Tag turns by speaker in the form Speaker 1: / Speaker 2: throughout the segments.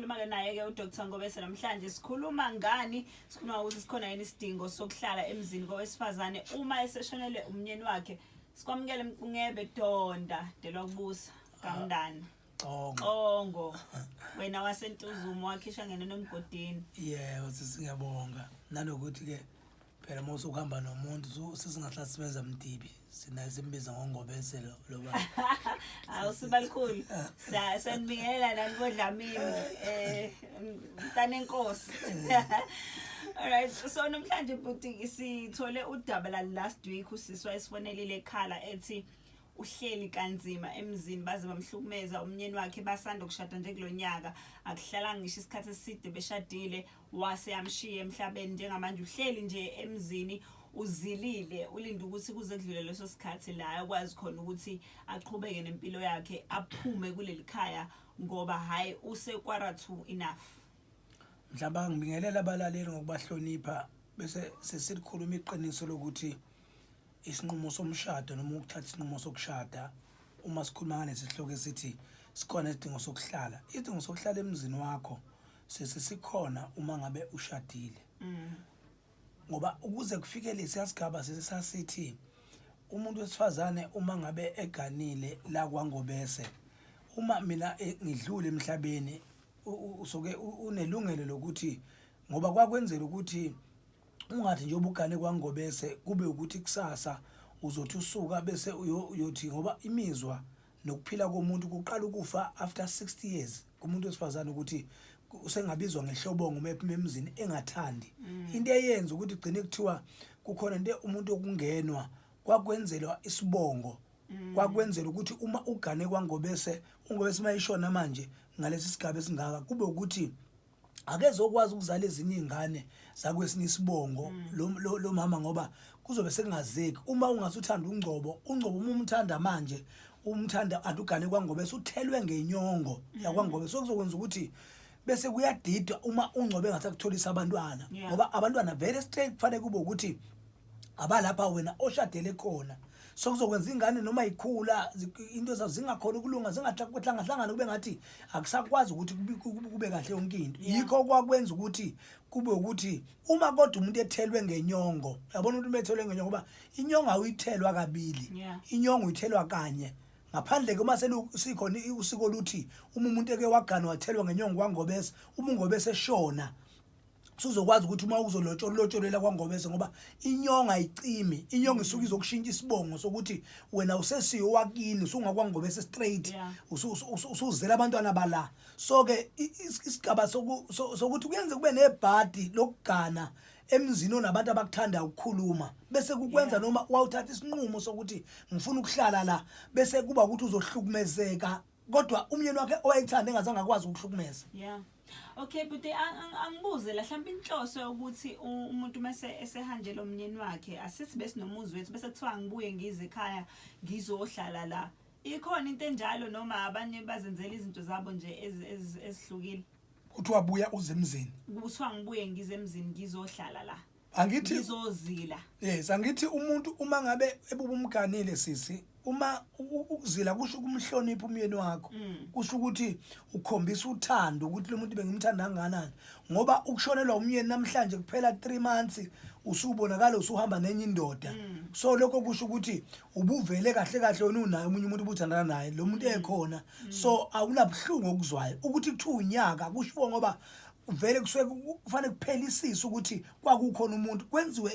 Speaker 1: sikhuluma ke naye ke uDr Ngobese namhlanje sikhuluma ngani sikhuluma ukuthi sikhona yini isidingo sokuhlala emzini kowesifazane uma eseshonele umnyeni wakhe sikwamukele Mncebe Donda delwa kubusa kaMndana Xongo wena wasentuzumo wakhisha ngene nomgodini
Speaker 2: yebo singiyabonga nanokuthi ke phela mose ukuhamba nomuntu sisingahlasibenza mdibi sina simbiza ngoNgobese lo baba
Speaker 1: awusibalikhulu sanibingelela nanibodlamini mntana enkosi alright so namhlanje buti sithole udaba la last week usiswa esifonelile ekhala ethi uhleli kanzima emzini baze bamhlukumeza umnyeni wakhe basanda ukushada nje kulonyaka akuhlala ngisho isikhathi eside beshadile wase yamshiya emhlabeni njengamanje uhleli nje emzini uzilile ulinda ukuthi kuze kudlule leso sikhathi la akwazi khona ukuthi aqhubeke nempilo yakhe aphume kuleli khaya ngoba hayi usekwarathu enough.
Speaker 2: Mhlawumbe ngibingelela abalaleli ngokubahlonipha bese sesikhuluma iqiniso lokuthi isinqumo somshado noma ukuthatha isinqumo sokushada uma sikhuluma ngale sihloko esithi sikhona isidingo sokuhlala isidingo sokuhlala emzini wakho sesikhona uma ngabe ushadile ngoba ukuze kufike lesisigaba sesithi umuntu wesifazane uma ngabe eganile la kwaNgobese uma mina ngidlule emhlabeni usoke unelungelo lokuthi ngoba kwakwenzela ukuthi ungathi nje ubugane kwaNgobese kube ukuthi kusasa uzothi usuka bese uyothi ngoba imizwa nokuphila komuntu kuqala ukufa after 60 years kumuntu wesifazane ukuthi usengabizwa ngehlobongo emzini engathandi into eyenza ukuthi igcine kuthiwa kukhona into umuntu okungenwa kwakwenzelwa isibongo kwakwenzela ukuthi uma ugane kwaNgobese uNgobese mayishona manje ngalesi sigaba esingaka kube ukuthi akezokwazi ukuzala ezinye izingane zakwesinye isibongo lo mama ngoba kuzobe sekungazeki uma ungasuthanda uNgcobo uma umthanda manje umthanda adugane kwaNgobese uthelwe ngenyongo yakwaNgobese sokuzokwenza ukuthi bese kuyadidwa uma uNgcobo engasakutholisa abantwana ngoba abantwana very straight kufanele kube ukuthi abalapha wena oshadele khona sokuzokwenza ingane noma ikhula into zazo zingakhona ukulunga zingahlangana kube ngathi akusakwazi ukuthi kube kahle yonke into yikho kwakwenza ukuthi kube ukuthi uma kodwa umuntu ethelwe ngenyongo yabona umuntu ethelwe ngenyongo ngoba inyongo awuyithelwa kabili inyongo uyithelwa kanye ngaphandle ke uma sikhona usiko oluthi uma umuntu eke wagana wathelwa ngenyongo kwaNgobese uma uNgobese eshona suzokwazi ukuthi uma uzolotsholela kwaNgobese ngoba inyongo ayicimi inyongo isuka izokushintsha isibongo sokuthi wena usesiyo wakini usungakwaNgobese straight usuzela abantwana bala so ke isigaba sokuthi kuyenze kube nebhadi lokugana emzini onabantu abakuthanda ukukhuluma bese kukwenza noma wawuthatha isinqumo sokuthi ngifuna ukuhlala la bese kuba ukuthi uzohlukumezeka kodwa umyeni wakhe owayethanda engazange akwazi ukuhlukumeza
Speaker 1: Okay but angibuze la mhlawumbe inhloso ukuthi umuntu mase esehanjela umnyeni wakhe asithi bese nomuzi wethu bese kuthiwa ngibuye ngize ekhaya ngizohlala la ikhona into enjalo noma abanye bazenzela izinto zabo nje ezihlukile
Speaker 2: uthi wabuya uze emzini
Speaker 1: kuthiwa ngibuye ngize emzini ngizohlala la
Speaker 2: angithi
Speaker 1: ngizozila
Speaker 2: yes angithi umuntu uma ngabe ebubumganile sisi uma ukuzila kusho kumhlonipha umyeni wakho kusho ukuthi ukhombisa uthando ukuthi lo muntu bengimthanda kangakanani ngoba ukushonelwa umyeni namhlanje kuphela 3 months usubonakala usuhamba nenye indoda so lokho kusho ukuthi ubuvele kahle kahle wena unayo umunye umuntu ubuthandana naye lo muntu ekhona so awunabhlungu okuzwayo ukuthi kuthiwa unyaka kusho ngoba vele kufanele kuphelisise ukuthi kwakukhona umuntu kwenziwe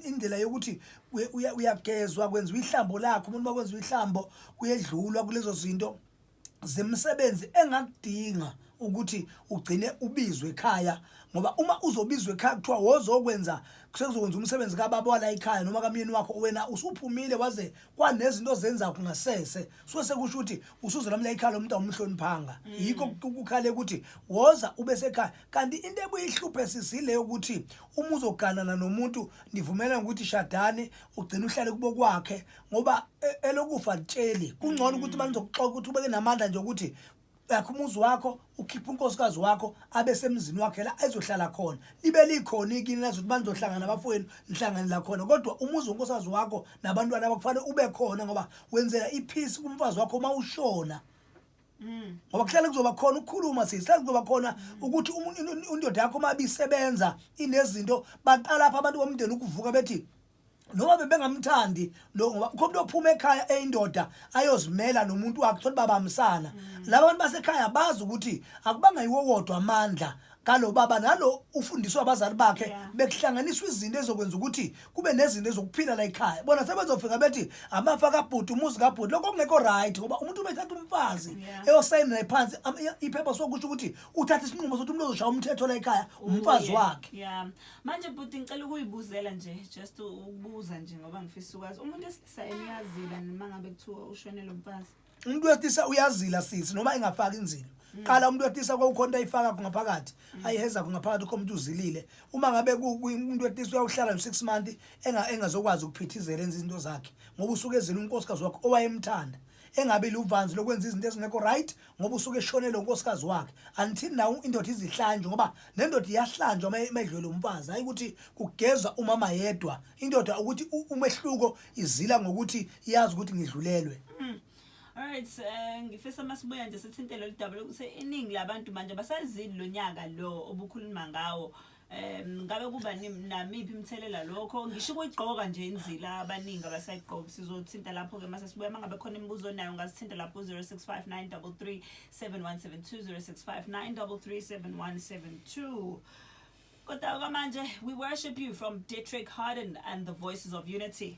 Speaker 2: indlela yokuthi uyagezwa kwenziwa ihlambo lakho umuntu bakwenziwa ihlambo kuyedlulwa kulezo zinto zemsebenzi engakudinga ukuthi ugcine ubizwe ekhaya ngoba uma uzobizwa ekhaya kuthiwa wozokwenza kusezokwenza umsebenzi kababa wala ekhaya noma kamyeni wakho wena usuphumile waze kwanezinto zenza kungasese so sekusho ukuthi usuze lamla ekhaya lo muntu awumhloniphanga yikho ukukhale ukuthi woza ubese ekhaya kanti into ebuyihluphe sisile ukuthi uma uzoganana nomuntu nivumelana ukuthi shadane ugcina uhlale kubo kwakhe ngoba elokufa litsheli kungcono ukuthi banizokuxoxa ukuthi ubeke namandla nje ukuthi yakho umuzi wakho ukhipha unkosikazi wakho abesemzini wakhe la ezohlala khona libe likhona ikini lazo ukuthi banizohlangana abafowenu nihlangane la khona kodwa umuzi unkosikazi wakho nabantwana abakufanele ube khona ngoba wenzela ipeace kumfazi wakho mawushona ngoba kuhlale kuzoba khona ukukhuluma sihlale kuzoba khona ukuthi indoda yakho mabisebenza inezinto baqala lapha abantu bomndeni ukuvuka bethi noma bebengamthandi lo ngoba umuntu ophuma ekhaya eyindoda ayozimela nomuntu wakhe thola babamsana labantu basekhaya bazi ukuthi akubanga yiwo wodwa amandla kalo baba nalo ufundiswa abazali bakhe bekuhlanganiswa izinto ezokwenza ukuthi kube nezinto ezokuphila la ekhaya bona sebezofika bethi amafa kaBhuti umuzi kaBhuti lokho kungekho right ngoba umuntu ubethatha umfazi eyosayina phansi iphepha sokusho ukuthi uthatha isinqumo sokuthi umuntu ozoshaya umthetho la ekhaya umfazi wakhe
Speaker 1: manje Bhuti ngicela ukuyibuzela nje just ukubuza nje ngoba ngifisa ukwazi umuntu esilisa uyazila noma ngabe kuthiwa ushonele umfazi
Speaker 2: umuntu wesilisa uyazila sisi noma engafaki inzilo qala umuntu wesilisa kwakukhona ayifaka ngaphakathi ayiheza ngaphakathi komuntu uzilile uma ngabe umuntu wesilisa uyawuhlala no6 months engazokwazi ukuphithizela enza izinto zakhe ngoba usuke ezela unkosikazi wakhe owayemthanda engabe luvanzi lokwenza izinto ezingekho right ngoba usuke eshonele unkosikazi wakhe until now indoda izihlanjwe ngoba nendoda iyahlanjwa mayidlwele umfazi hayi ukuthi kugezwa umama yedwa indoda ukuthi umehluko izila ngokuthi iyazi ukuthi ngidlulelwe.
Speaker 1: Alright, ngifisa masibuya nje sithintele lidaba ukuthi iningi labantu manje basazili lo nyaka lo obukhuluma ngawo ngabe kuba namiphi imthelela lokho ngisho ukuyigqoka nje inzila abaningi abasayigqoka sizothinta lapho ke mase sibuya mangabe khona imibuzo nayo ngasithinta lapho 0659337172 0659337172 kodwa manje we worship you from Dietrich Harden and the Voices of Unity.